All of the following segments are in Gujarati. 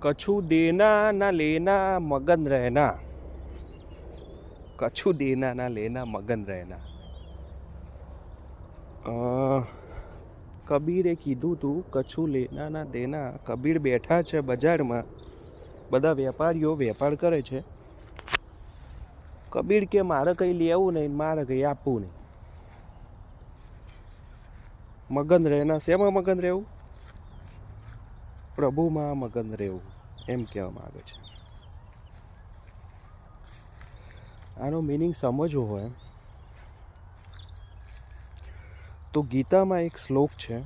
कछु देना ना लेना मगन रहना, कछु देना ना लेना मगन रहना। કબીરે કીધું તું કछु લેના ના દેના. કબીર બેઠા છે બજારમાં, બધા વેપારીઓ વેપાર કરે છે. કબીર કે મારે કંઈ લેવું નહીં, મારે કંઈ આપવું નહીં. મગન રહેના, શેમાં મગન રહેવું? પ્રભુમાં મગન રહેવું, એમ કહેવા માંગે છે. આનો મિનિંગ સમજવો હોય તો ગીતામાં એક શ્લોક છે,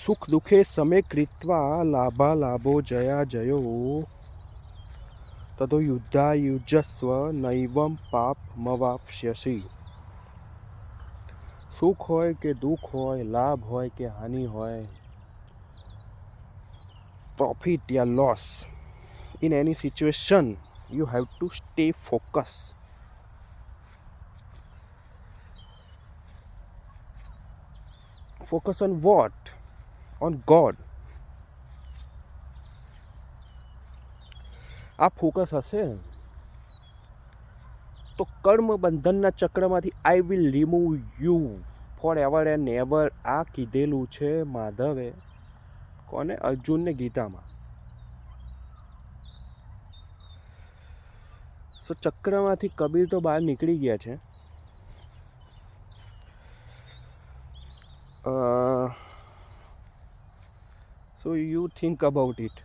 સુખ દુઃખે સમે કૃત્વા લાભા લાભો જયા જયો તતો યુદ્ધા યુજસ્વ નૈવમ પાપ મવાપ્સ્યસી. સુખ હોય કે દુઃખ હોય, લાભ હોય કે હાનિ હોય, profit या loss, in any situation you have to stay focused. Focus on what? On God. આ ફોકસ હશે તો કર્મ બંધનના ચક્રમાંથી I will remove you forever and ever. આ કીધેલું છે માધવે. કોને? અર્જુનને ગીતામાં. સો ચક્રમાંથી કબીર તો બહાર નીકળી ગયા છે. So you think about it.